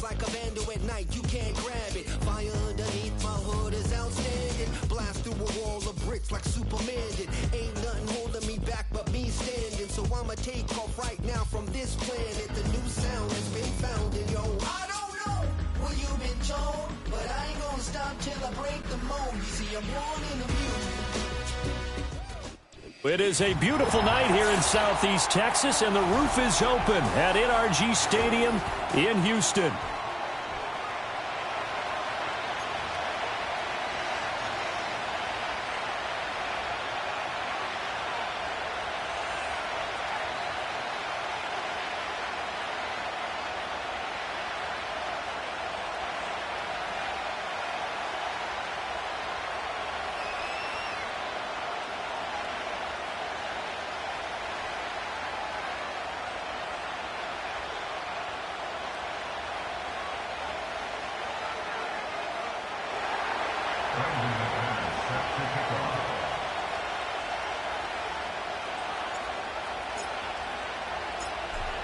It's like a vandal at night, you can't grab it. Fire underneath my hood is outstanding. Blast through a wall of bricks like Superman did. Ain't nothing holding me back but me standing. So I'ma take off right now from this planet. The new sound has been founded, yo. I don't know what you've been told, but I ain't gonna stop till I break the mold. You see, I'm born in the music. It is a beautiful night here in Southeast Texas, and the roof is open at NRG Stadium in Houston.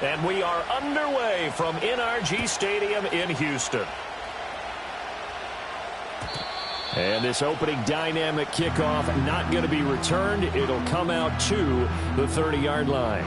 And we are underway from NRG Stadium in Houston. And this opening dynamic kickoff not going to be returned. It'll come out to the 30-yard line.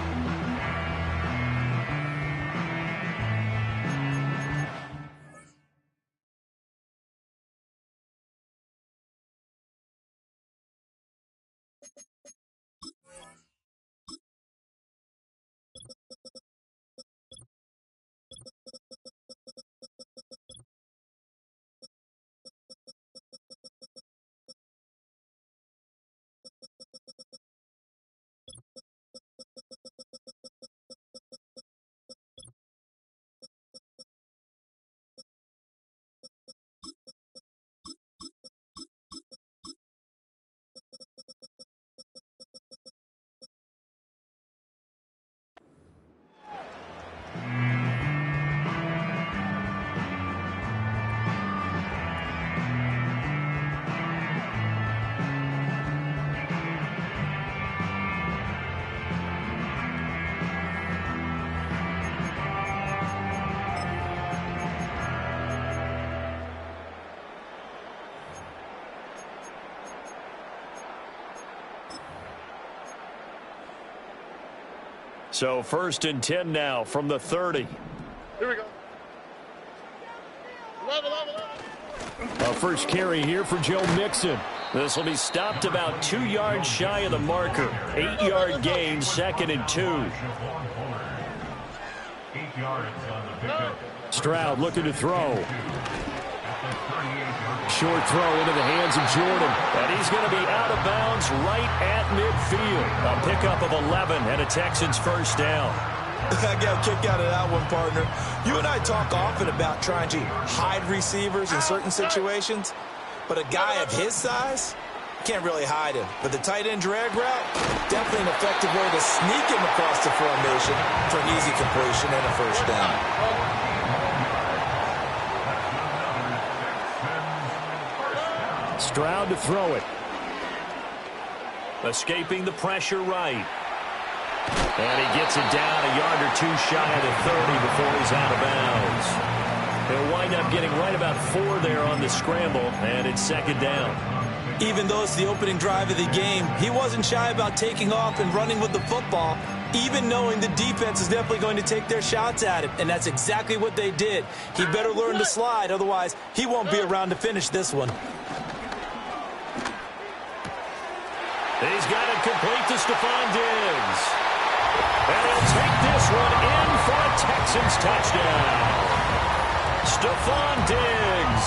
So 1st and 10 now from the 30. Here we go. 11. A first carry here for Joe Mixon. This will be stopped about 2 yards shy of the marker. 8-yard gain, 2nd and 2. 8 yards on the pickup. Stroud looking to throw. Short throw into the hands of Jordan. And he's going to be out of bounds right at midfield. A pickup of 11 and a Texans first down. I got a kick out of that one, partner. You and I talk often about trying to hide receivers in certain situations, but a guy of his size can't really hide him. But the tight end drag route, definitely an effective way to sneak him across the formation for an easy completion and a first down. Stroud to throw it. Escaping the pressure right. And he gets it down a yard or two shy of the 30 before he's out of bounds. He'll wind up getting right about 4 there on the scramble, and it's 2nd down. Even though it's the opening drive of the game, he wasn't shy about taking off and running with the football, even knowing the defense is definitely going to take their shots at him, and that's exactly what they did. He better learn to slide, otherwise he won't be around to finish this one. He's got it complete to Stephon Diggs. And he'll take this one in for a Texans touchdown. Stephon Diggs,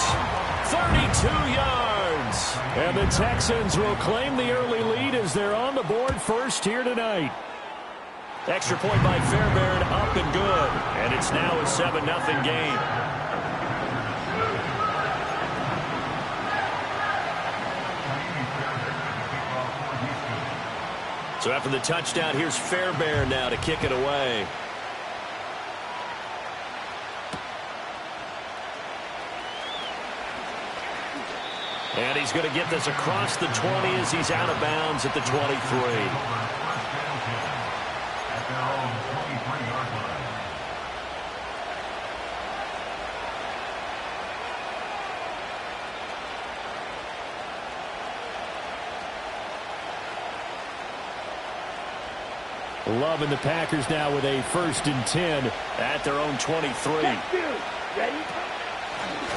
32 yards. And the Texans will claim the early lead as they're on the board first here tonight. Extra point by Fairbairn, up and good. And it's now a 7-0 game. So after the touchdown, here's Fairbairn now to kick it away. And he's going to get this across the 20 as he's out of bounds at the 23. Loving the Packers now with a 1st and 10 at their own 23.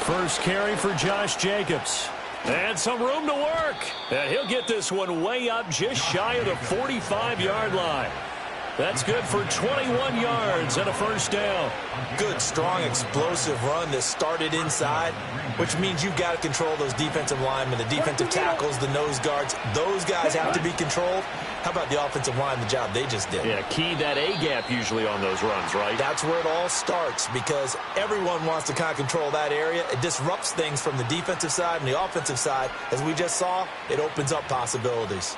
First carry for Josh Jacobs. And some room to work. And he'll get this one way up just shy of the 45-yard line. That's good for 21 yards and a 1st down. Good, strong, explosive run that started inside, which means you've got to control those defensive linemen, the defensive tackles, the nose guards. Those guys have to be controlled. How about the offensive line, the job they just did? Yeah, key that A-gap usually on those runs, right? That's where it all starts because everyone wants to kind of control that area. It disrupts things from the defensive side and the offensive side. As we just saw, it opens up possibilities.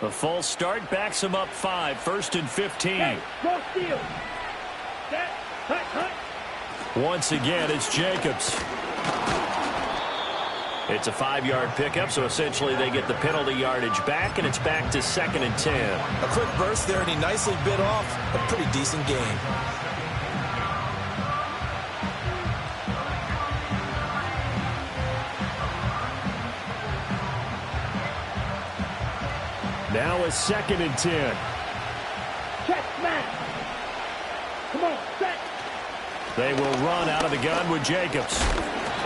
A false start backs him up 5, 1st and 15. Once again, it's Jacobs. It's a 5-yard pickup, so essentially they get the penalty yardage back, and it's back to 2nd and 10. A quick burst there, and he nicely bit off a pretty decent gain. Now a 2nd and 10. Check, man. Come on, set. They will run out of the gun with Jacobs.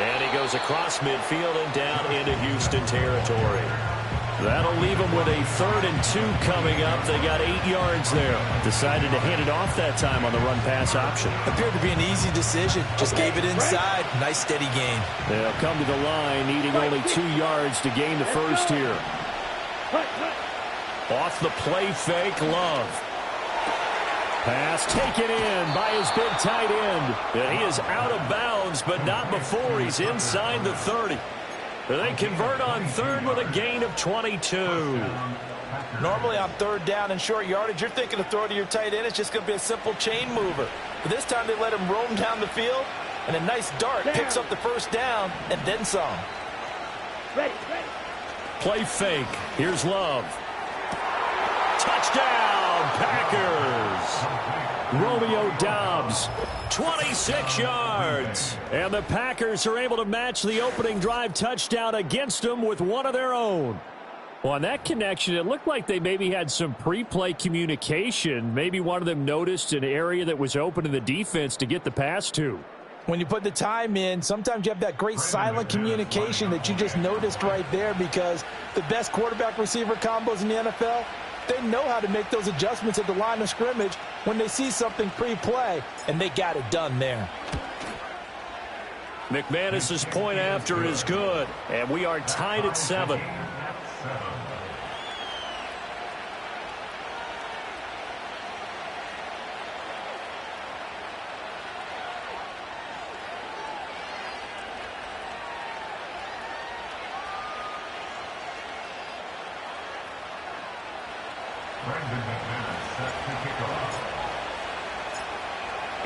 And he goes across midfield and down into Houston territory. That'll leave them with a 3rd and 2 coming up. They got 8 yards there. Decided to hand it off that time on the run-pass option. Appeared to be an easy decision. Just gave it inside. Nice, steady gain. They'll come to the line, needing only 2 yards to gain the 1st here. Off the play fake, Love. Pass taken in by his big tight end. And he is out of bounds, but not before he's inside the 30. They convert on 3rd with a gain of 22. Normally on 3rd down and short yardage, you're thinking of throw to your tight end. It's just going to be a simple chain mover. But this time they let him roam down the field, and a nice dart picks up the 1st down and then some. Ready. Play fake. Here's Love. Touchdown, Packers. Romeo Doubs, 26 yards. And the Packers are able to match the opening drive touchdown against them with one of their own. Well, on that connection, it looked like they maybe had some pre-play communication. Maybe one of them noticed an area that was open in the defense to get the pass to. When you put the time in, sometimes you have that great silent communication that you just noticed right there, because the best quarterback-receiver combos in the NFL, they know how to make those adjustments at the line of scrimmage when they see something pre-play, and they got it done there. McManus's point after is good, and we are tied at 7.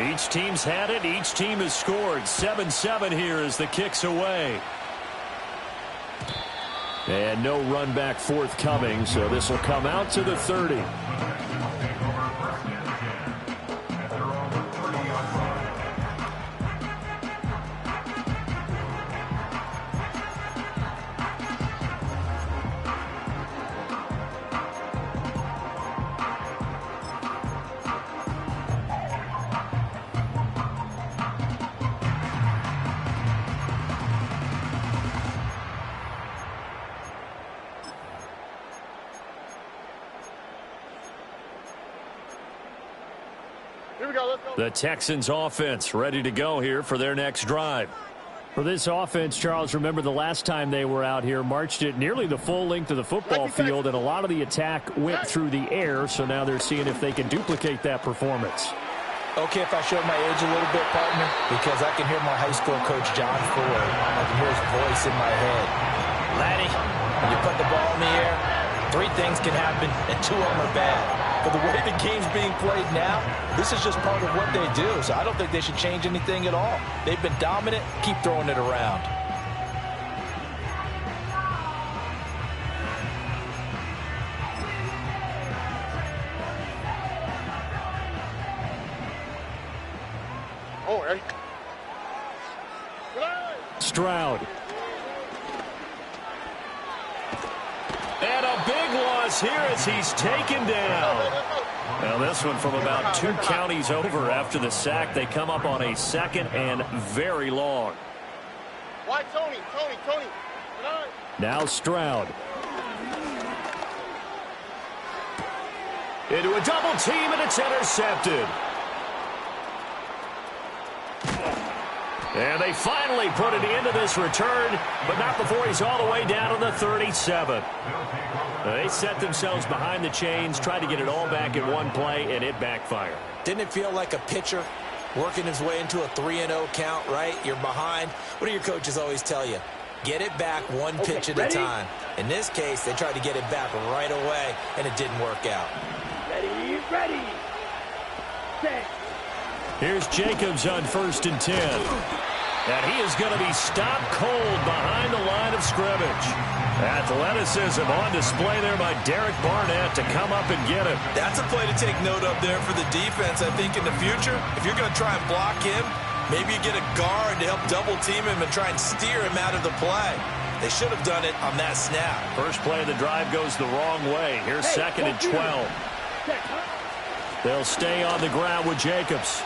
Each team's had it. Each team has scored. 7-7 here as the kick's away. And no run back forthcoming, so this will come out to the 30. The Texans offense ready to go here for their next drive. For this offense, Charles, remember the last time they were out here, marched it nearly the full length of the football field, and a lot of the attack went through the air, so now they're seeing if they can duplicate that performance. Okay, if I show my age a little bit, partner, because I can hear my high school coach, John Ford. I can hear his voice in my head. Laddie, when you put the ball in the air, 3 things can happen, and 2 of them are bad. But the way the game's being played now, this is just part of what they do. So I don't think they should change anything at all. They've been dominant. Keep throwing it around. Stroud. this here as he's taken down. Now this one from about 2 counties over after the sack. They come up on a 2nd and very long. Why Tony? Now Stroud. Into a double team, and it's intercepted. And they finally put an end to this return, but not before he's all the way down to the 37. They set themselves behind the chains, tried to get it all back in one play, and it backfired. Didn't it feel like a pitcher working his way into a 3-0 count, right? You're behind. What do your coaches always tell you? Get it back one pitch at a time. In this case, they tried to get it back right away, and it didn't work out. Ready. Set. Here's Jacobs on 1st and 10. And he is going to be stopped cold behind the line of scrimmage. Athleticism on display there by Derek Barnett to come up and get him. That's a play to take note of there for the defense, I think, in the future. If you're going to try and block him, maybe you get a guard to help double team him and try and steer him out of the play. They should have done it on that snap. First play of the drive goes the wrong way. Here's 2nd and 12. They'll stay on the ground with Jacobs.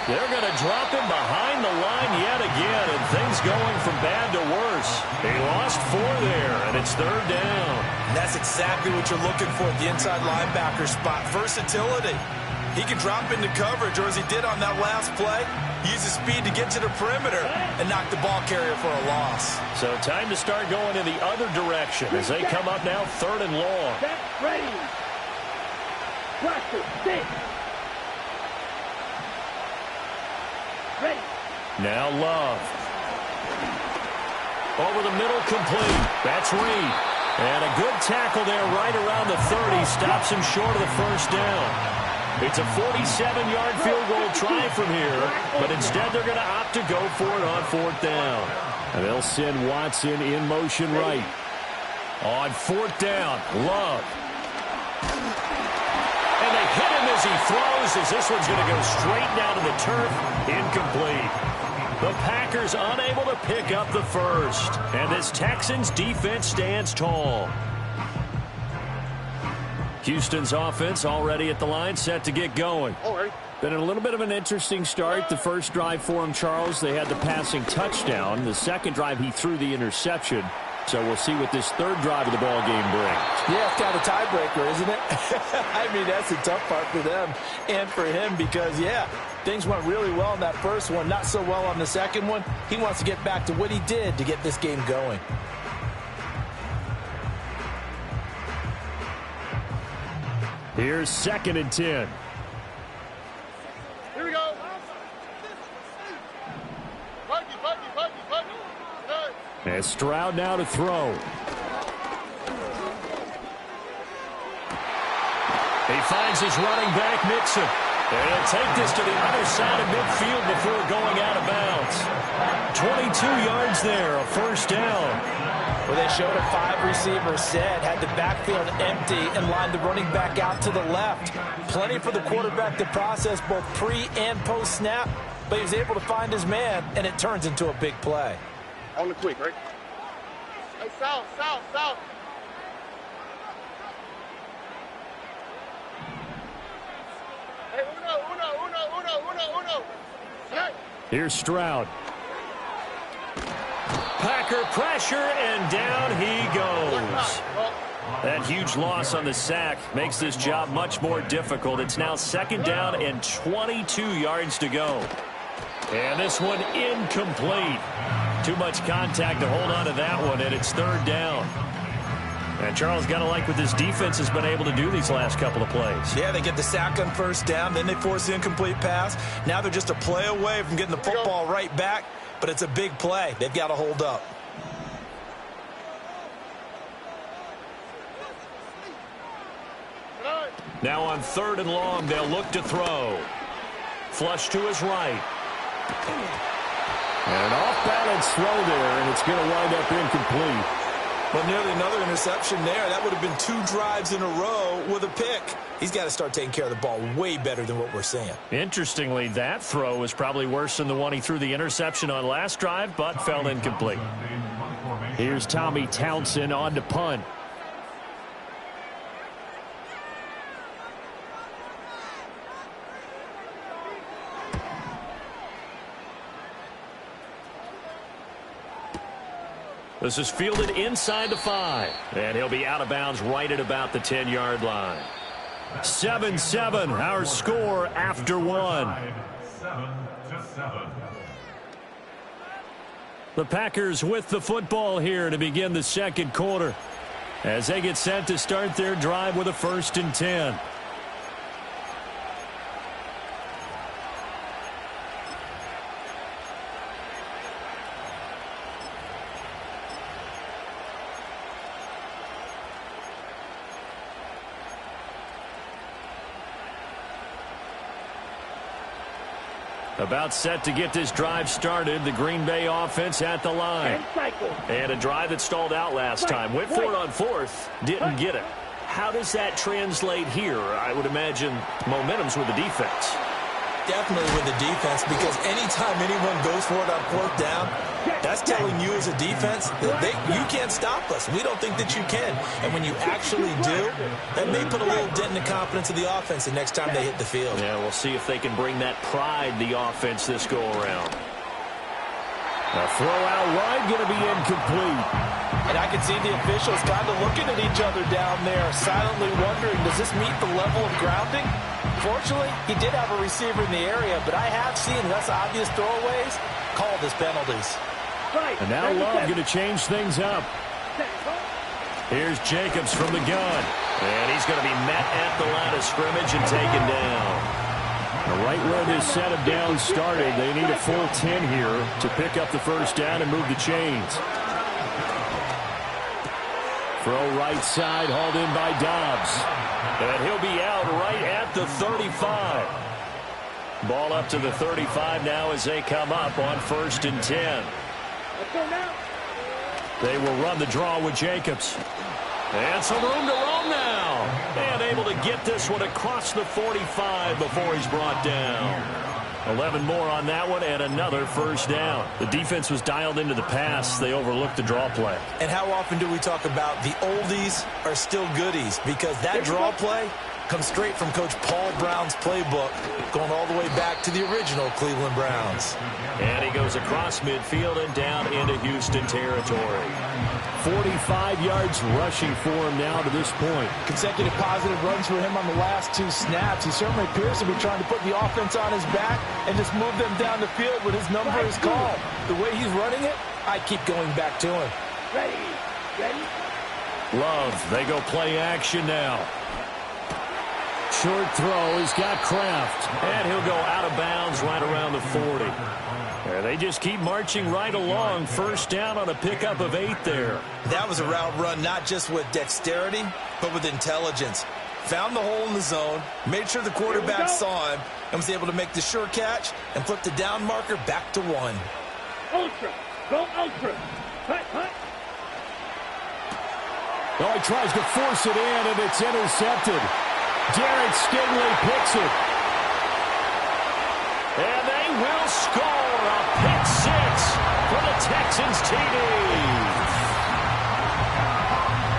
They're going to drop him behind the line yet again, and things going from bad to worse. They lost 4 there, and it's 3rd down. And that's exactly what you're looking for at the inside linebacker spot, versatility. He can drop into coverage, or as he did on that last play, use his speed to get to the perimeter and knock the ball carrier for a loss. So time to start going in the other direction as they come up now 3rd and long. Ready. Cluster, stick. Ready. Now Love. Over the middle, complete. That's Reed. And a good tackle there right around the 30. Stops him short of the 1st down. It's a 47-yard field goal try from here, but instead they're going to opt to go for it on 4th down. And they'll send Watson in motion right. On 4th down, Love. And they hit him as he throws, as this one's going to go straight down to the turf. Incomplete. The Packers unable to pick up the first. And this Texans defense stands tall. Houston's offense already at the line, set to get going. Been a little bit of an interesting start. The first drive for him, Charles, they had the passing touchdown. The second drive, he threw the interception. So we'll see what this 3rd drive of the ball game brings. Yeah, it's kind of a tiebreaker, isn't it? I mean, that's the tough part for them and for him because, yeah, things went really well in that first one, not so well on the second one. He wants to get back to what he did to get this game going. Here's 2nd and 10. Here we go. Buggy. And Stroud now to throw. He finds his running back, Mixon. And he'll take this to the other side of midfield before going out of bounds. 22 yards there, a 1st down. Well, they showed a 5-receiver set, had the backfield empty, and lined the running back out to the left. Plenty for the quarterback to process both pre- and post-snap, but he was able to find his man, and it turns into a big play. On the quick, right? Hey, south. Hey, uno. Hey. Here's Stroud. Packer pressure, and down he goes. That huge loss on the sack makes this job much more difficult. It's now 2nd down and 22 yards to go. And this one incomplete. Too much contact to hold on to that one, and it's 3rd down. And Charles, got to like what this defense has been able to do these last couple of plays. Yeah, they get the sack on 1st down, then they force the incomplete pass. Now they're just a play away from getting the football right back, but it's a big play. They've got to hold up. Now on 3rd and long, they'll look to throw. Flush to his right. And an off-balance throw there, and it's going to wind up incomplete. But nearly another interception there. That would have been 2 drives in a row with a pick. He's got to start taking care of the ball way better than what we're seeing. Interestingly, that throw was probably worse than the one he threw the interception on last drive, but fell incomplete. Here's Tommy Townsend on to punt. This is fielded inside the 5. And he'll be out of bounds right at about the 10-yard line. 7-7, our score after 1. 7-7. The Packers with the football here to begin the second quarter as they get set to start their drive with a 1st and 10. About set to get this drive started. The Green Bay offense at the line. And a drive that stalled out last time. Went for it on 4th. Didn't get it. How does that translate here? I would imagine momentum's with the defense. Definitely with the defense, because anytime anyone goes for it on 4th down, that's telling you as a defense that you can't stop us. We don't think that you can. And when you actually do, that may put a little dent in the confidence of the offense the next time they hit the field. Yeah, we'll see if they can bring that pride, the offense, this go-around. A throw out wide, going to be incomplete. And I can see the officials kind of looking at each other down there, silently wondering, does this meet the level of grounding? Fortunately, he did have a receiver in the area, but I have seen less obvious throwaways called as penalties. And now Love going to change things up. Here's Jacobs from the gun. And he's going to be met at the line of scrimmage and taken down. Right where this set of downs started, they need a full 10 here to pick up the 1st down and move the chains. Throw right side, hauled in by Dobbs. And he'll be out right at the 35. Ball up to the 35 now as they come up on 1st and 10. They will run the draw with Jacobs. And some room to roam now. And able to get this one across the 45 before he's brought down. 11 more on that one and another 1st down. The defense was dialed into the pass. They overlooked the draw play. And how often do we talk about the oldies are still goodies? Because that draw play comes straight from Coach Paul Brown's playbook, going all the way back to the original Cleveland Browns. And he goes across midfield and down into Houston territory. 45 yards rushing for him now to this point. Consecutive positive runs for him on the last 2 snaps. He certainly appears to be trying to put the offense on his back and just move them down the field when his number is called. The way he's running it, I keep going back to him. Ready. Love, they go play action now. Short throw, he's got Kraft. And he'll go out of bounds right around the 40. And they just keep marching right along. 1st down on a pickup of 8 there. That was a route run not just with dexterity, but with intelligence. Found the hole in the zone, made sure the quarterback saw him, and was able to make the sure catch and flip the down marker back to 1. Ultra. Go ultra. Hut. Oh, he tries to force it in, and it's intercepted. Jared Stingley picks it. And they will score a pick 6 for the Texans TD.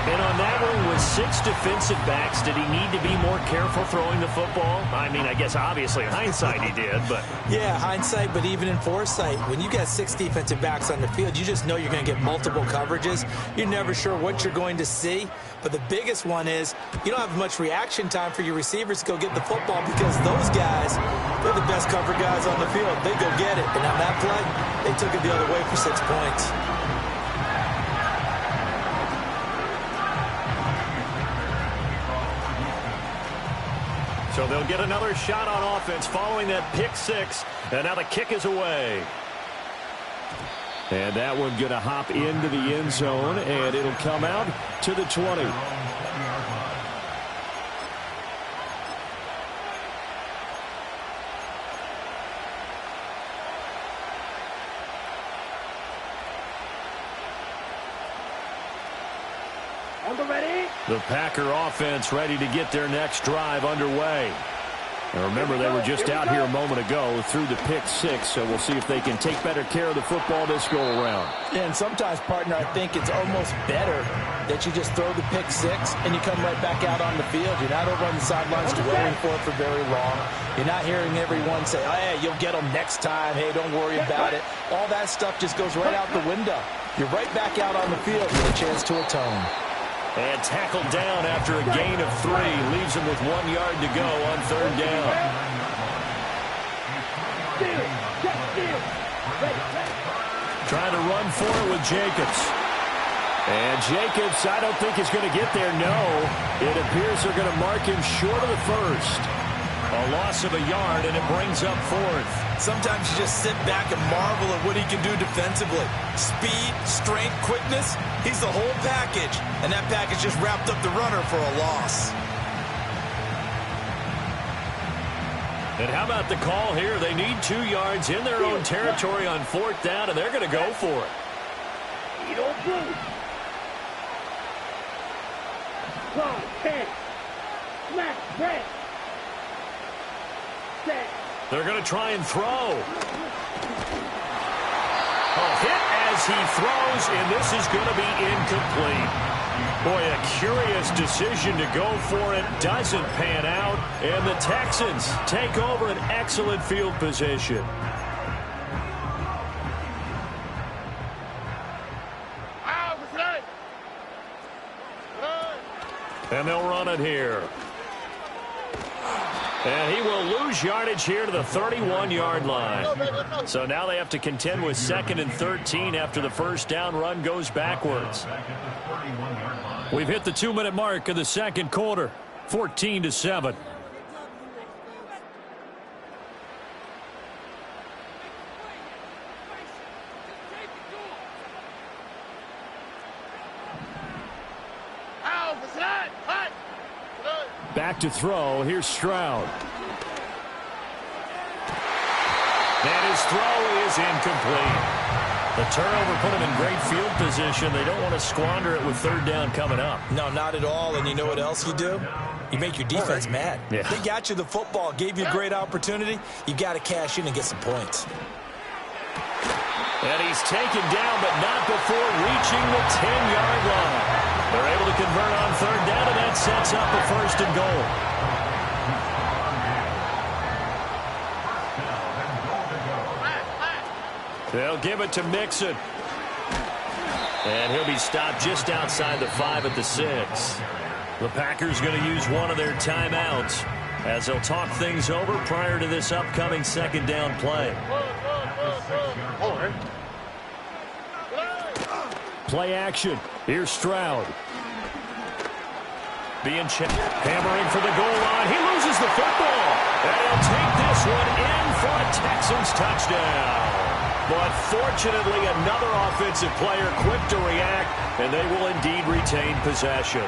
And on that one, with 6 defensive backs, did he need to be more careful throwing the football? I mean, I guess obviously in hindsight he did, but... Yeah, hindsight, but even in foresight, when you got 6 defensive backs on the field, you just know you're going to get multiple coverages. You're never sure what you're going to see. But the biggest one is you don't have much reaction time for your receivers to go get the football because those guys, they're the best cover guys on the field. They go get it. And on that play, they took it the other way for 6 points. So they'll get another shot on offense following that pick 6. And now the kick is away. And that one going to hop into the end zone, and it'll come out to the 20. The Packer offense ready to get their next drive underway. And remember, they were just out here a moment ago through the pick 6, so we'll see if they can take better care of the football this go-around. And sometimes, partner, I think it's almost better that you just throw the pick 6 and you come right back out on the field. You're not over on the sidelines dwelling for it for very long. You're not hearing everyone say, oh, hey, you'll get them next time. Hey, don't worry about it. All that stuff just goes right out the window. you're right back out on the field with a chance to atone. And tackled down after a gain of 3. Leaves him with 1 yard to go on 3rd down. Trying to run for it with Jacobs. And Jacobs, I don't think is going to get there. No, it appears they're going to mark him short of the first. A loss of a yard, and it brings up 4th. Sometimes you just sit back and marvel at what he can do defensively. Speed, strength, quickness, he's the whole package. And that package just wrapped up the runner for a loss. And how about the call here? They need 2 yards in their own territory on 4th down, and they're going to go for it. You don't move. 5, 10. Smash, break. They're going to try and throw. A hit as he throws, and this is going to be incomplete. Boy, a curious decision to go for it. Doesn't pan out, and the Texans take over an excellent field position. And they'll run it here. And he will lose yardage here to the 31-yard line. So now they have to contend with 2nd and 13 after the first down run goes backwards. We've hit the 2-minute mark of the second quarter, 14-7. Back to throw. Here's Stroud. And his throw is incomplete. The turnover put him in great field position. They don't want to squander it with 3rd down coming up. No, not at all. And you know what else you do? You make your defense mad. Yeah. They got you the football, gave you a great opportunity. You got to cash in and get some points. And he's taken down, but not before reaching the 10-yard line. They're able to convert on 3rd down, and that sets up a 1st and goal. They'll give it to Mixon. And he'll be stopped just outside the 5 at the 6. The Packers going to use one of their timeouts as they'll talk things over prior to this upcoming 2nd down play. Play action. Here's Stroud. Being checked. Hammering for the goal line. He loses the football. And he'll take this one in for a Texans touchdown. But fortunately, another offensive player quick to react, and they will indeed retain possession.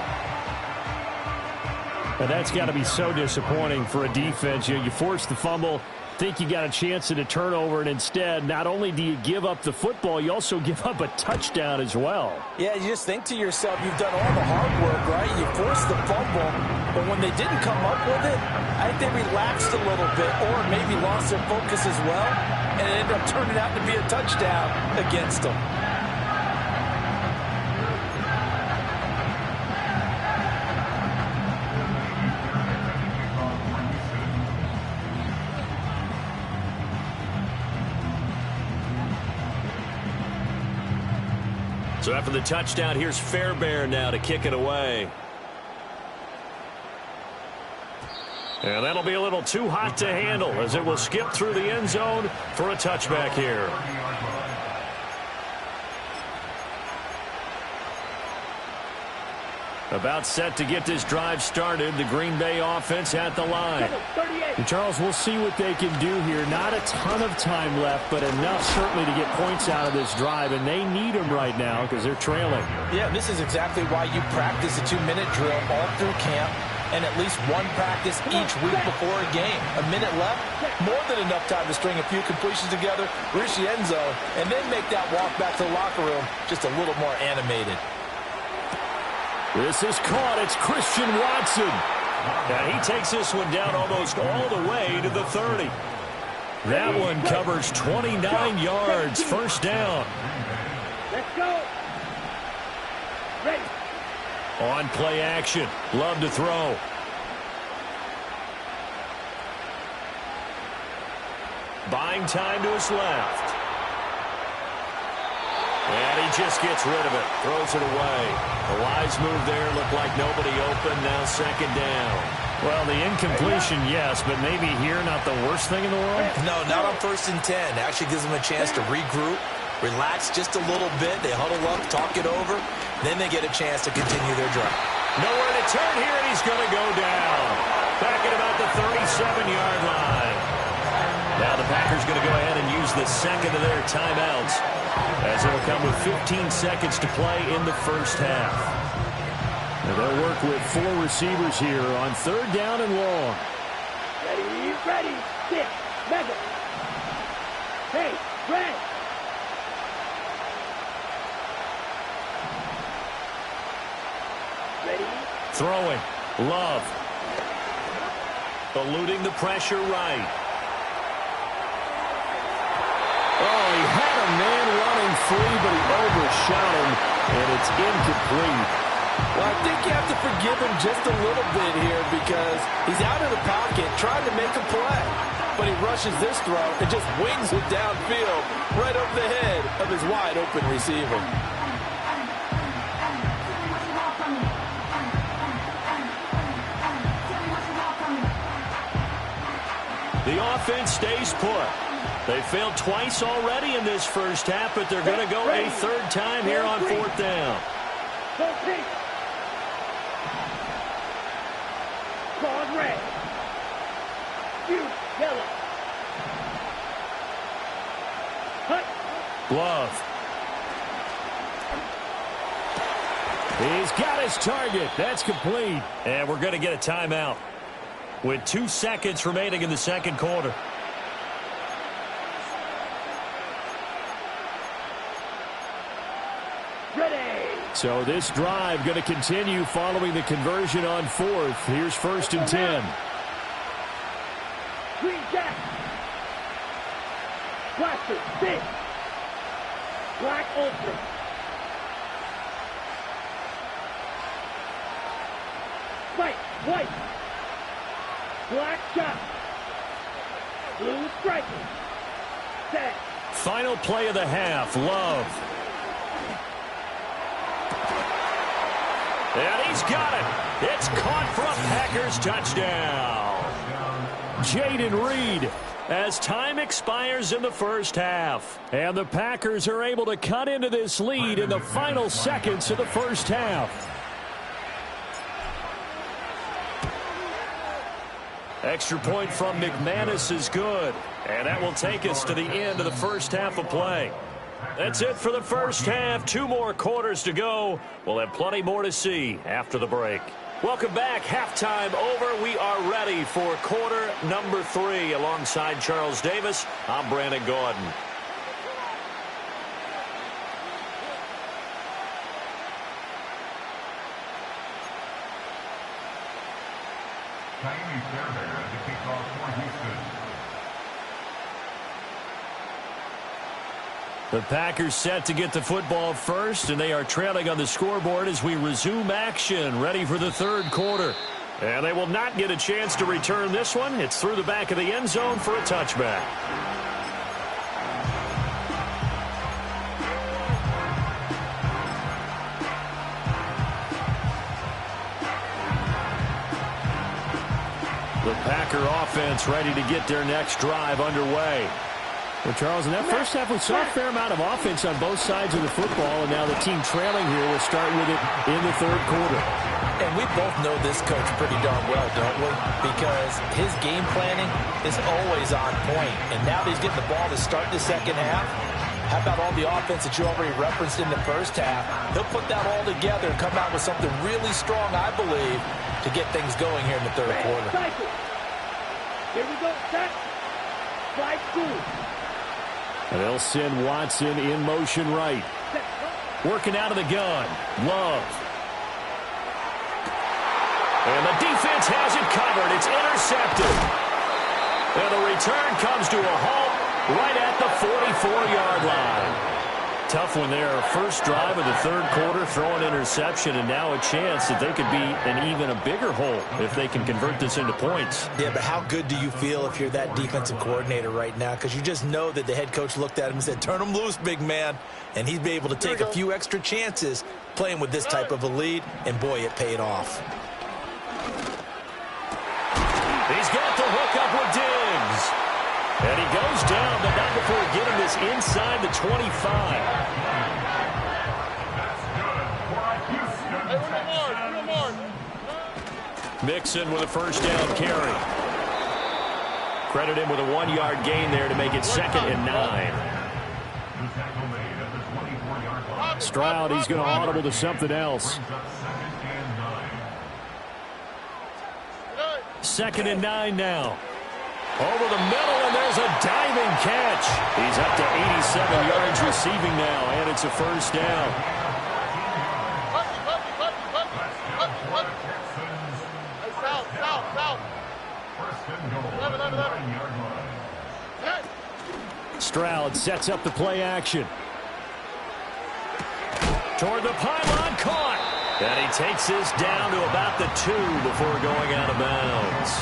And that's got to be so disappointing for a defense. You force the fumble, think you got a chance at a turnover, and instead, not only do you give up the football, you also give up a touchdown as well. Yeah, you just think to yourself, you've done all the hard work, right? You forced the fumble, but when they didn't come up with it, I think they relaxed a little bit or maybe lost their focus as well, and it ended up turning out to be a touchdown against them. So after the touchdown, here's Fairbairn now to kick it away. And that'll be a little too hot to handle as it will skip through the end zone for a touchback here. About set to get this drive started. The Green Bay offense at the line. And Charles, we'll see what they can do here. Not a ton of time left, but enough certainly to get points out of this drive, and they need them right now because they're trailing. Yeah, this is exactly why you practice a 2-minute drill all through camp and at least one practice each week before a game. A minute left, more than enough time to string a few completions together, reach the end zone, and then make that walk back to the locker room just a little more animated. This is caught. It's Christian Watson. And he takes this one down almost all the way to the 30. That one covers 29 yards. First down. let's go. Ready. On play action. Love to throw. Buying time to his left. And he just gets rid of it. Throws it away. A wise move there. Looked like nobody open. Now second down. Well, the incompletion, yes, but maybe here not the worst thing in the world? No, not on 1st and 10. Actually gives them a chance to regroup, relax just a little bit. They huddle up, talk it over. Then they get a chance to continue their drive. Nowhere to turn here, and he's going to go down. Back at about the 37-yard line. Now the Packers going to go ahead and use the second of their timeouts, as it'll come with 15 seconds to play in the first half. And they'll work with 4 receivers here on 3rd down and long. Ready, ready, stick, mega. Hey, Brad. Ready. Throwing. Love. Eluding the pressure right. Oh, he had a man running free, but he overshot him, and it's incomplete. Well, I think you have to forgive him just a little bit here because he's out of the pocket trying to make a play. But he rushes this throw and just wings it downfield right over the head of his wide-open receiver. The offense stays put. They failed twice already in this first half, but they're going to go a 3rd time here on 4th down. Go pink. Claws red. Huge yellow. Hut. Glove. He's got his target. That's complete. And we're going to get a timeout with 2 seconds remaining in the second quarter. So this drive going to continue following the conversion on 4th. Here's 1st and 10. Green jack. Blaster, big. Black ultra. White, white. Black shot. Blue striker. Tag. Final play of the half. Love. And he's got it. It's caught for a Packers touchdown. Jaden Reed. As time expires in the first half. And the Packers are able to cut into this lead in the final seconds of the first half. Extra point from McManus is good. And that will take us to the end of the first half of play. That's it for the first half. 2 more quarters to go. We'll have plenty more to see after the break. Welcome back. Halftime over. We are ready for quarter number 3. Alongside Charles Davis, I'm Brandon Gordon. Miami Fairbairn at the kickoff for Houston. The Packers set to get the football first, and they are trailing on the scoreboard as we resume action, ready for the 3rd quarter. And they will not get a chance to return this one. It's through the back of the end zone for a touchback. The Packer offense ready to get their next drive underway. Well, Charles, in that first half, we saw a fair amount of offense on both sides of the football, and now the team trailing here will start with it in the 3rd quarter. And we both know this coach pretty darn well, don't we? Because his game planning is always on point. And now that he's getting the ball to start the second half, how about all the offense that you already referenced in the first half? He'll put that all together and come out with something really strong, I believe, to get things going here in the 3rd quarter. Here we go, set. Slide 2. And they'll send Watson in motion right. Working out of the gun. Love. And the defense has it covered. It's intercepted. And the return comes to a halt right at the 44-yard line. Tough one there. First drive of the third quarter, throw an interception, and now a chance that they could be in even a bigger hole if they can convert this into points. Yeah, but how good do you feel if you're that defensive coordinator right now? Because you just know that the head coach looked at him and said, turn him loose, big man. And he'd be able to take a few extra chances playing with this type of a lead, and boy, it paid off. He's got the hook up with Diggs. And he goes down, but not before getting this inside the 25. Mixon with a first down carry. Credit him with a 1-yard gain there to make it 2nd and 9. Stroud, he's going to audible to something else. 2nd and 9 now. Over the middle, and there's a diving catch. He's up to 87 yards receiving now, and it's a first down. Stroud sets up the play action. Toward the pylon, caught. And he takes this down to about the 2 before going out of bounds.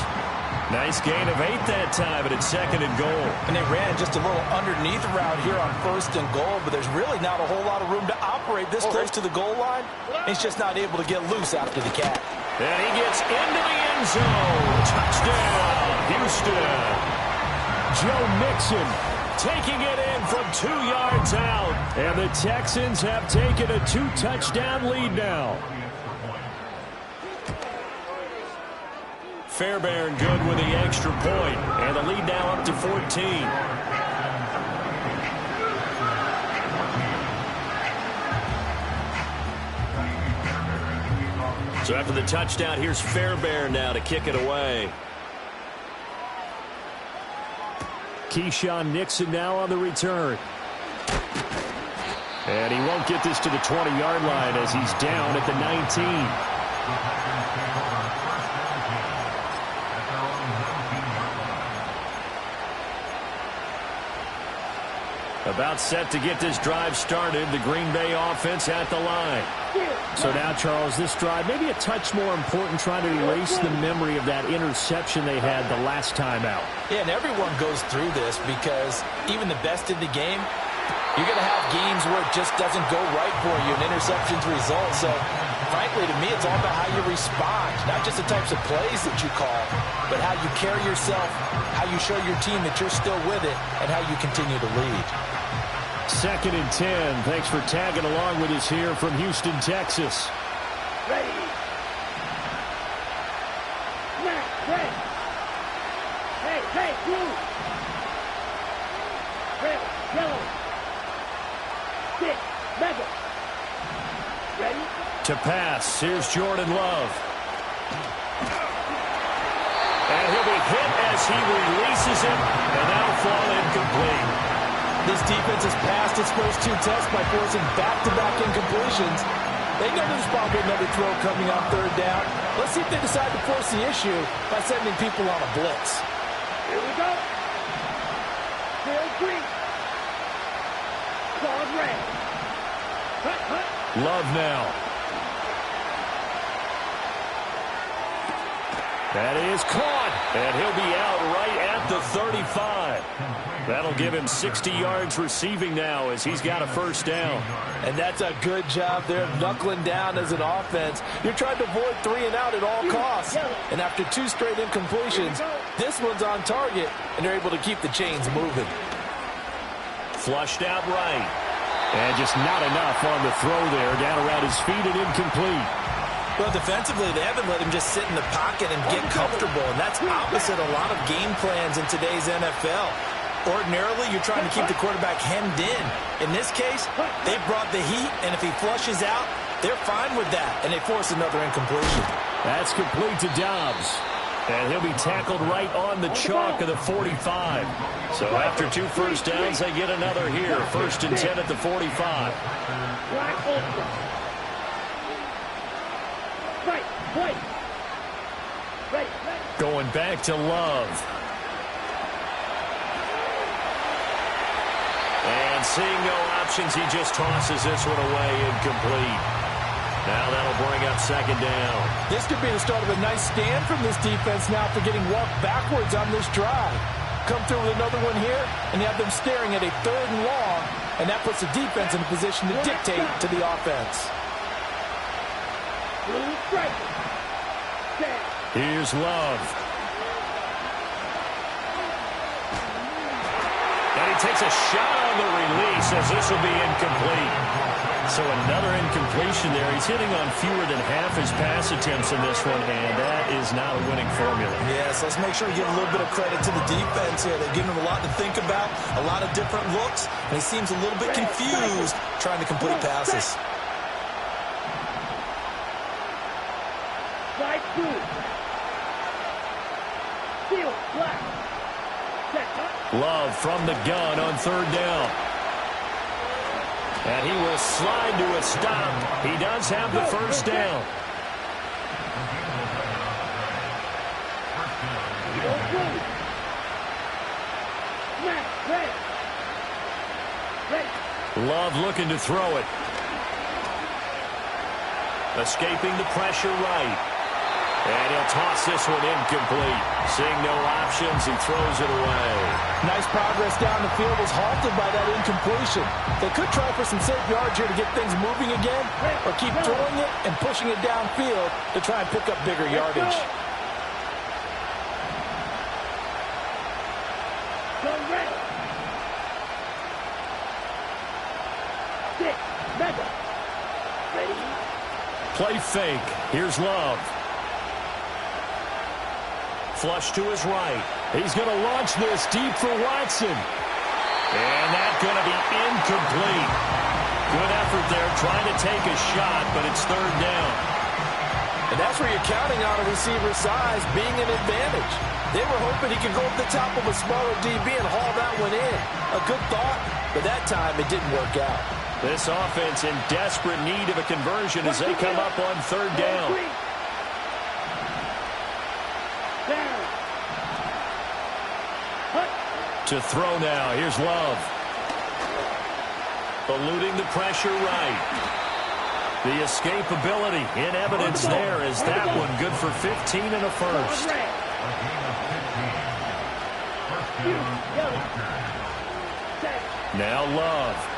Nice gain of 8 that time, but it's 2nd and goal. And they ran just a little underneath route here on 1st and goal, but there's really not a whole lot of room to operate this close to the goal line. He's just not able to get loose after the catch. And he gets into the end zone. Touchdown, Houston. Joe Mixon taking it in from 2 yards out. And the Texans have taken a 2-touchdown lead now. Fairbairn good with the extra point, and the lead now up to 14. So after the touchdown, here's Fairbairn now to kick it away. Keyshawn Nixon now on the return. And he won't get this to the 20-yard line as he's down at the 19. About set to get this drive started. The Green Bay offense at the line. So now, Charles, this drive maybe a touch more important, trying to erase the memory of that interception they had the last time out. Yeah, and everyone goes through this because even the best in the game, you're going to have games where it just doesn't go right for you, and interceptions result. So, frankly, to me, it's all about how you respond, not just the types of plays that you call, but how you carry yourself, how you show your team that you're still with it, and how you continue to lead. 2nd and 10. Thanks for tagging along with us here from Houston, Texas. Ready. Snap, ready. Hey, blue. Red, yellow. Stick, mega. Ready? To pass, here's Jordan Love. And he'll be hit as he releases it, and that'll fall incomplete. This defense has passed its first 2 tests by forcing back-to-back incompletions. They know there's probably another throw coming on 3rd down. Let's see if they decide to force the issue by sending people on a blitz. Here we go. Field green. Claws red. Hut. Love now. That is caught, and he'll be out right at the 35. That'll give him 60 yards receiving now as he's got a first down. And that's a good job there of knuckling down as an offense. You're trying to avoid 3 and out at all costs. And after 2 straight incompletions, this one's on target, and they're able to keep the chains moving. Flushed out right. And just not enough on the throw there. Down around his feet and incomplete. Well, defensively, they haven't let him just sit in the pocket and get comfortable, and that's opposite a lot of game plans in today's NFL. Ordinarily, you're trying to keep the quarterback hemmed in. In this case, they brought the heat, and if he flushes out, they're fine with that, and they force another incompletion. That's complete to Dobbs. And he'll be tackled right on the chalk of the 45. So after 2 first downs, they get another here. 1st and 10 at the 45. Going back to Love. And seeing no options, he just tosses this one away, incomplete. Now that'll bring up second down. This could be the start of a nice stand from this defense now after getting walked backwards on this drive. Come through with another one here, and you have them staring at a 3rd and long, and that puts the defense in a position to dictate to the offense. Here's Love. And he takes a shot on the release as this will be incomplete. So another incompletion there. He's hitting on fewer than half his pass attempts in this one, and that is not a winning formula. Yes, let's make sure we give a little bit of credit to the defense here. They've given him a lot to think about, a lot of different looks, and he seems a little bit confused trying to complete passes. Love from the gun on 3rd down. And he will slide to a stop. He does have the first down. Love looking to throw it. Escaping the pressure right. And he'll toss this one incomplete. Seeing no options, he throws it away. Nice progress down the field was halted by that incompletion. They could try for some safe yards here to get things moving again, or keep throwing it and pushing it downfield to try and pick up bigger yardage. Play fake. Here's Love. Flush to his right. He's going to launch this deep for Watson. And that's going to be incomplete. Good effort there trying to take a shot, but it's 3rd down. And that's where you're counting on a receiver's size being an advantage. They were hoping he could go up the top of a smaller DB and haul that one in. A good thought, but that time it didn't work out. This offense in desperate need of a conversion as they come up on 3rd down. To throw now. Here's Love. Eluding the pressure right. The escapability in evidence there is that one good for 15 and a first. Now Love.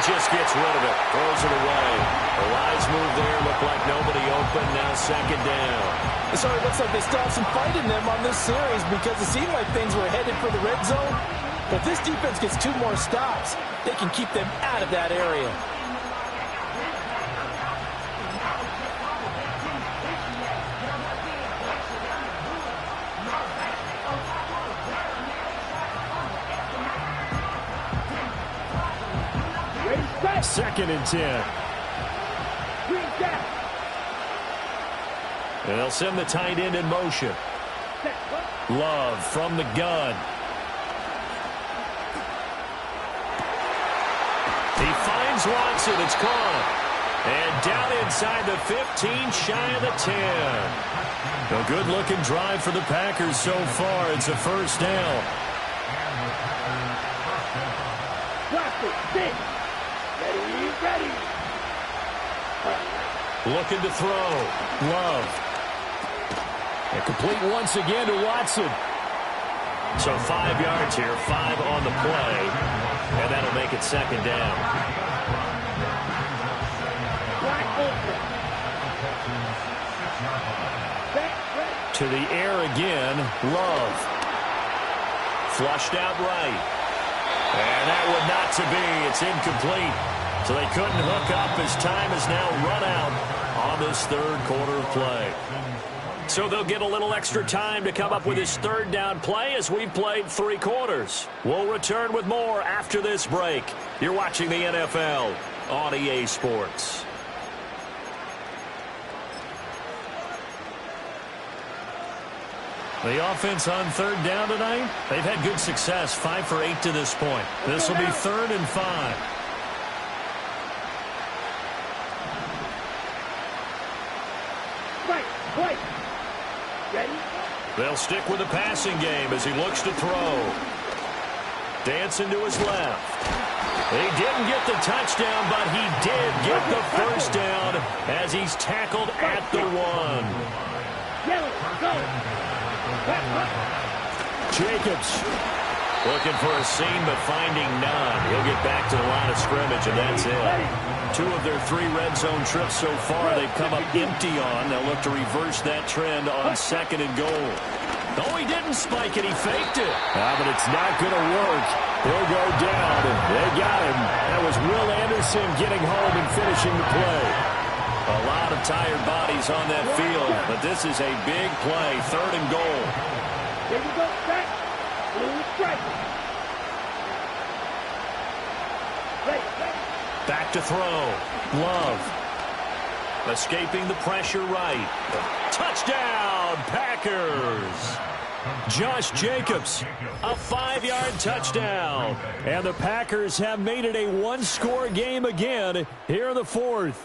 Just gets rid of it, throws it away. A wise move there, looked like nobody open, now 2nd down. So it looks like they still have some fight in them on this series because it seemed like things were headed for the red zone. But if this defense gets 2 more stops, they can keep them out of that area. Second and 10. And they'll send the tight end in motion. Love from the gun. He finds Watson. It's caught. And down inside the 15, shy of the 10. A good-looking drive for the Packers so far. It's a first down. Looking to throw. Love. And complete once again to Watson. So 5 yards here, 5 on the play. And that'll make it 2nd down. To the air again. Love. Flushed out right. And that one not to be. It's incomplete. So they couldn't hook up as time is now run out on this 3rd quarter of play. So they'll get a little extra time to come up with his 3rd down play as we've played 3 quarters. We'll return with more after this break. You're watching the NFL on EA Sports. The offense on 3rd down tonight, they've had good success, 5 for 8 to this point. This will be 3rd and 5. They'll stick with the passing game as he looks to throw. Dancing to his left. He didn't get the touchdown, but he did get the first down as he's tackled at the 1. Jacobs looking for a seam, but finding none. He'll get back to the line of scrimmage, and that's it. 2 of their 3 red zone trips so far they've come up empty on. They'll look to reverse that trend on 2nd and goal. Oh, he didn't spike it. He faked it. But it's not going to work. He'll go down. They got him. That was Will Anderson getting home and finishing the play. A lot of tired bodies on that field, but this is a big play. 3rd and goal. Here we go, back. Blue striker. Back to throw. Love. Escaping the pressure right. Touchdown, Packers. Josh Jacobs, a 5-yard touchdown. And the Packers have made it a 1-score game again here in the 4th.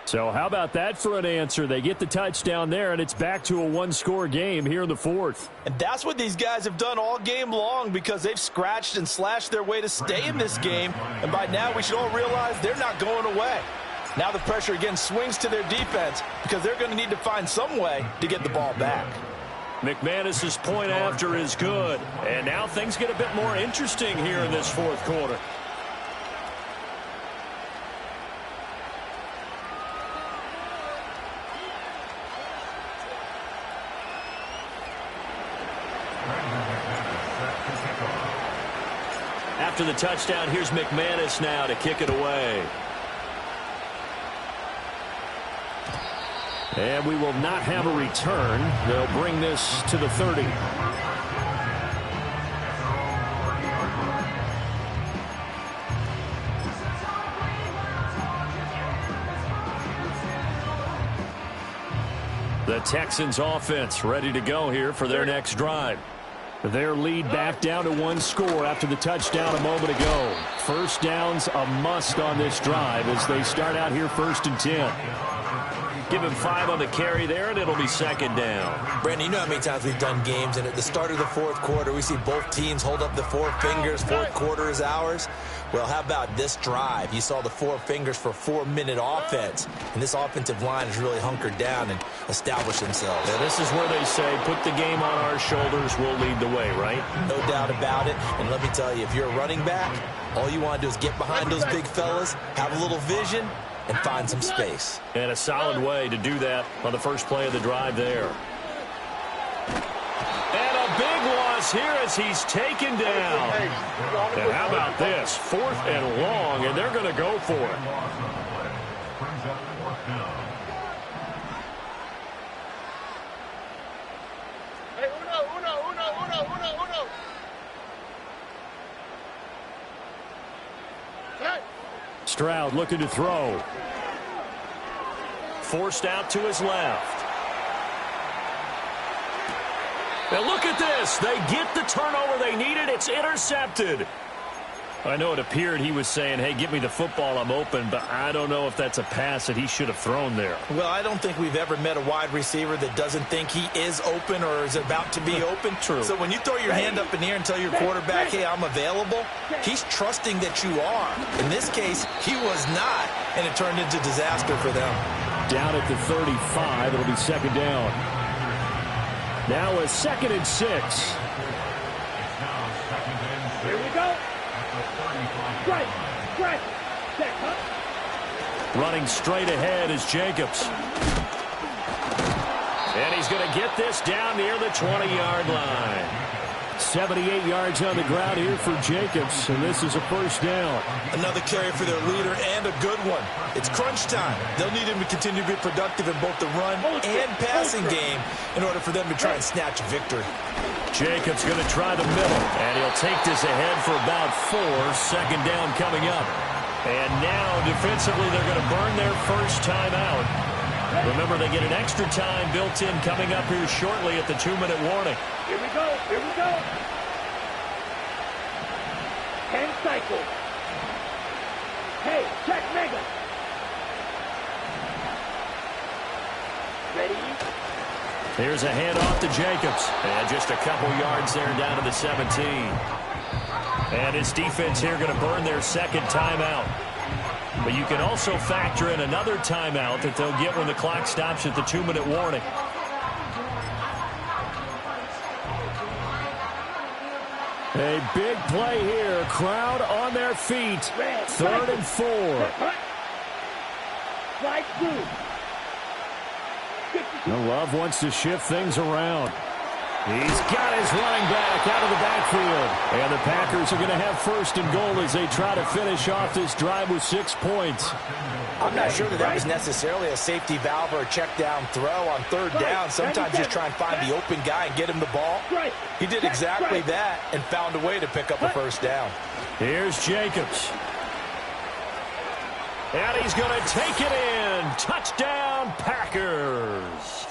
So how about that for an answer? They get the touchdown there, and it's back to a 1-score game here in the 4th. And that's what these guys have done all game long because they've scratched and slashed their way to stay in this game. And by now we should all realize they're not going away. Now the pressure again swings to their defense because they're going to need to find some way to get the ball back. McManus's point after is good. And now things get a bit more interesting here in this 4th quarter. After the touchdown, here's McManus now to kick it away. And we will not have a return. They'll bring this to the 30. The Texans offense ready to go here for their next drive. Their lead back down to 1 score after the touchdown a moment ago. First down's a must on this drive as they start out here 1st and 10. Give him 5 on the carry there, and it'll be 2nd down. Brandon, you know how many times we've done games, and at the start of the 4th quarter, we see both teams hold up the 4 fingers, 4th quarter is ours. Well, how about this drive? You saw the 4 fingers for 4-minute offense, and this offensive line has really hunkered down and established themselves. Yeah, this is where they say, put the game on our shoulders, we'll lead the way, right? No doubt about it, and let me tell you, if you're a running back, all you want to do is get behind those big fellas, have a little vision, and find some space. And a solid way to do that on the first play of the drive there. And a big loss here as he's taken down. And how about this? 4th and long, and they're going to go for it. Hey, uno. Stroud looking to throw. Forced out to his left. Now look at this. They get the turnover they needed. It's intercepted. I know it appeared he was saying, hey, give me the football, I'm open, but I don't know if that's a pass that he should have thrown there. Well, I don't think we've ever met a wide receiver that doesn't think he is open or is about to be open. True. So when you throw your hand up in the air and tell your quarterback, hey, I'm available, he's trusting that you are. In this case, he was not, and it turned into disaster for them. Down at the 35, it'll be 2nd down. Now a 2nd and 6. Here we go. Strike. Check, huh? Running straight ahead is Jacobs. And he's going to get this down near the 20-yard line. 78 yards on the ground here for Jacobs, and this is a 1st down. Another carry for their leader and a good one. It's crunch time. They'll need him to continue to be productive in both the run and passing game in order for them to try and snatch a victory. Jacobs going to try the middle, and he'll take this ahead for about 4. 2nd down coming up. And now, defensively, they're going to burn their first time out. Remember, they get an extra time built in coming up here shortly at the 2-minute warning. Here we go. 10 cycles. Hey, check mega. Ready? Here's a handoff to Jacobs. And just a couple yards there down to the 17. And his defense here going to burn their second timeout. But you can also factor in another timeout that they'll get when the clock stops at the 2-minute warning. A big play here. Crowd on their feet. 3rd and 4. Slide through. Love wants to shift things around. He's got his running back out of the backfield. And the Packers are going to have 1st and goal as they try to finish off this drive with 6 points. I'm not sure that was necessarily a safety valve or a check down throw on 3rd down. Sometimes just try and find the open guy and get him the ball. He did exactly that and found a way to pick up a 1st down. Here's Jacobs. And he's going to take it in. Touchdown, Packers.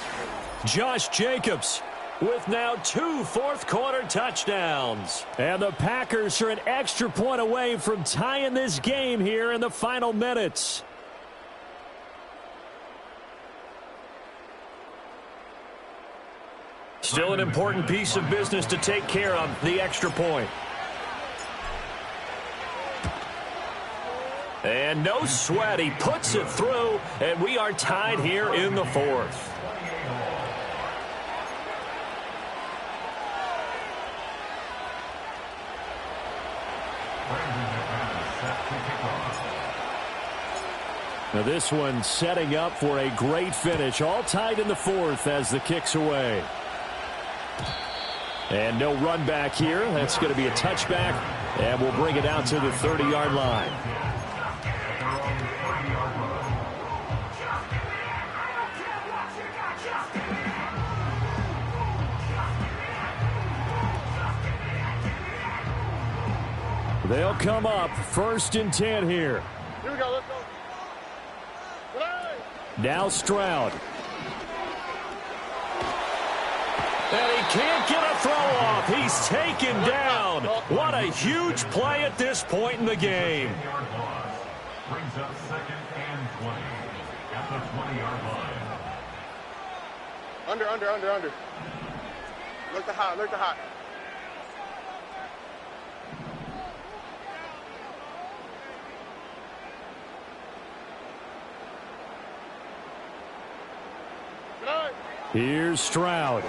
Josh Jacobs with now 2 fourth-quarter touchdowns. And the Packers are an extra point away from tying this game here in the final minutes. Still an important piece of business to take care of, the extra point. And no sweat, he puts it through, and we are tied here in the 4th. Now this one setting up for a great finish, all tied in the 4th as the kick's away. And no run back here. That's going to be a touchback, and we'll bring it out to the 30-yard line. They'll come up 1st and 10 here. Here we go, let's go. Now Stroud. And he can't get a throw off. He's taken down. What a huge play at this point in the game. Brings up 2nd and 20 at the 20-yard line. Under. Look the hot. Here's Stroud.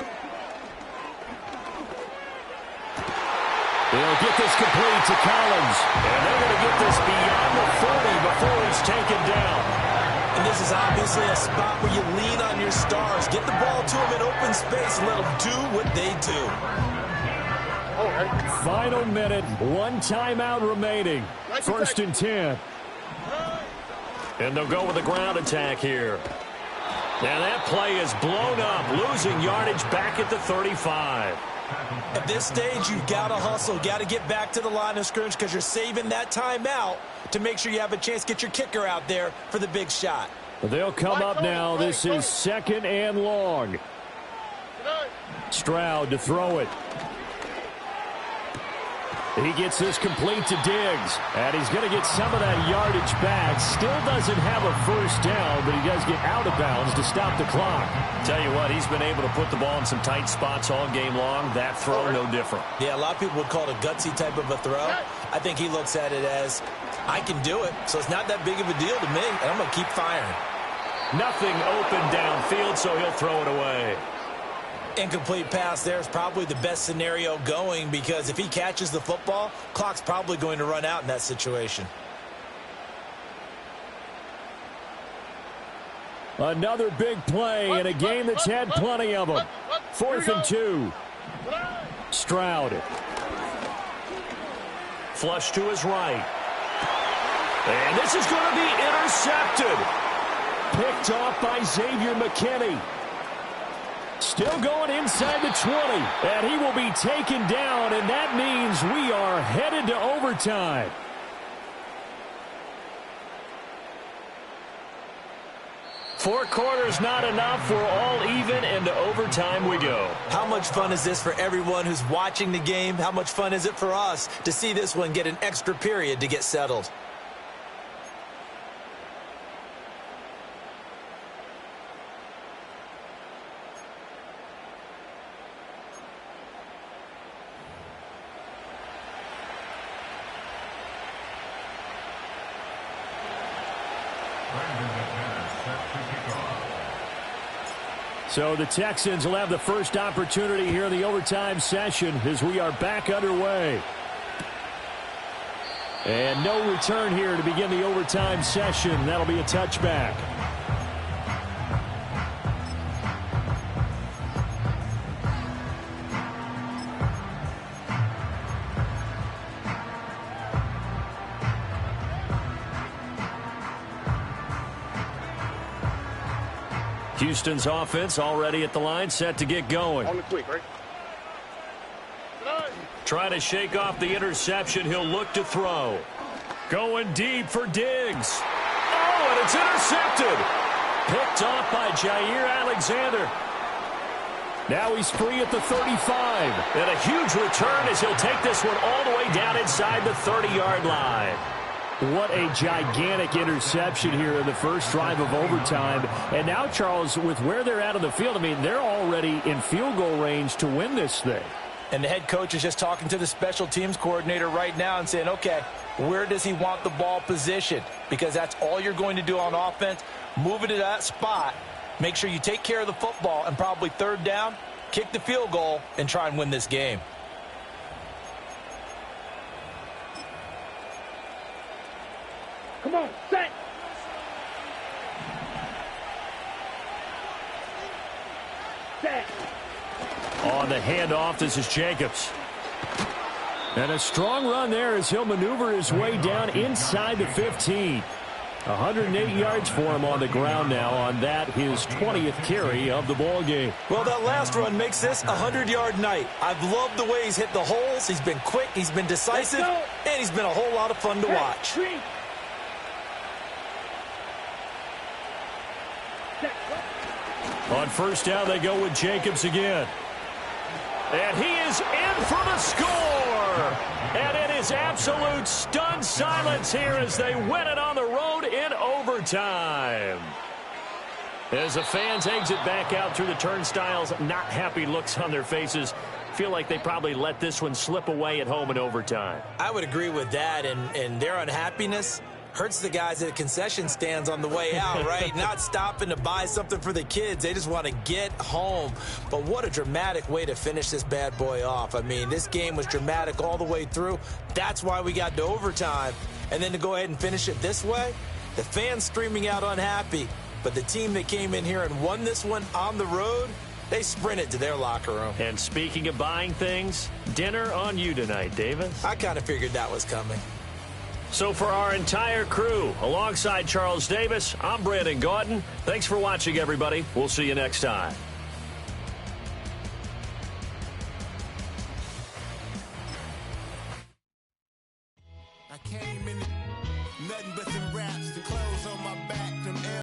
They'll get this complete to Collins. And they're going to get this beyond the 40 before he's taken down. And this is obviously a spot where you lean on your stars. Get the ball to them in open space and let them do what they do. Final minute, 1 timeout remaining. 1st and 10. And they'll go with a ground attack here. And that play is blown up, losing yardage back at the 35. At this stage, you've got to hustle. Got to get back to the line of scrimmage because you're saving that timeout to make sure you have a chance to get your kicker out there for the big shot. They'll come up now. This is 2nd and long. Stroud to throw it. He gets this complete to Diggs, and he's going to get some of that yardage back. Still doesn't have a 1st down, but he does get out of bounds to stop the clock. Tell you what, he's been able to put the ball in some tight spots all game long. That throw, no different. Yeah, a lot of people would call it a gutsy type of a throw. I think he looks at it as, I can do it, so it's not that big of a deal to me, and I'm going to keep firing. Nothing open downfield, so he'll throw it away. Incomplete pass there is probably the best scenario going because if he catches the football, clock's probably going to run out in that situation. Another big play in a game that's had plenty of them. 4th and 2. Stroud. Flush to his right. And this is going to be intercepted. Picked off by Xavier McKinney. Still going inside the 20, and he will be taken down, and that means we are headed to overtime. Four quarters not enough. We're all even, and to overtime we go. How much fun is this for everyone who's watching the game? How much fun is it for us to see this one get an extra period to get settled? So the Texans will have the first opportunity here in the overtime session as we are back underway. And no return here to begin the overtime session. That'll be a touchback. Houston's offense already at the line, set to get going. On the quick, right? Trying to shake off the interception. He'll look to throw. Going deep for Diggs. Oh, and it's intercepted. Picked off by Jair Alexander. Now he's free at the 35. And a huge return as he'll take this one all the way down inside the 30-yard line. What a gigantic interception here in the first drive of overtime. And now, Charles, with where they're at on the field, I mean, they're already in field goal range to win this thing. And the head coach is just talking to the special teams coordinator right now and saying, okay, where does he want the ball positioned? Because that's all you're going to do on offense. Move it to that spot. Make sure you take care of the football, and probably third down, kick the field goal, and try and win this game. Come on, set. Set. On the handoff, this is Jacobs. And a strong run there as he'll maneuver his way down inside the 15. 108 yards for him on the ground now on that, his 20th carry of the ball game. Well, that last run makes this a 100-yard night. I've loved the way he's hit the holes. He's been quick, he's been decisive, and he's been a whole lot of fun to watch. On first down, they go with Jacobs again. And he is in for the score. And it is absolute stunned silence here as they win it on the road in overtime. As the fans exit back out through the turnstiles, not happy looks on their faces. Feel like they probably let this one slip away at home in overtime. I would agree with that, and their unhappiness hurts the guys at the concession stands on the way out, right? Not stopping to buy something for the kids. They just want to get home. But what a dramatic way to finish this bad boy off. I mean, this game was dramatic all the way through. That's why we got to overtime. And then to go ahead and finish it this way, the fans streaming out unhappy. But the team that came in here and won this one on the road, they sprinted to their locker room. And speaking of buying things, dinner on you tonight, Davis. I kind of figured that was coming. So for our entire crew, alongside Charles Davis, I'm Brandon Gaudin. Thanks for watching, everybody. We'll see you next time. I came in nothing but some raps to close on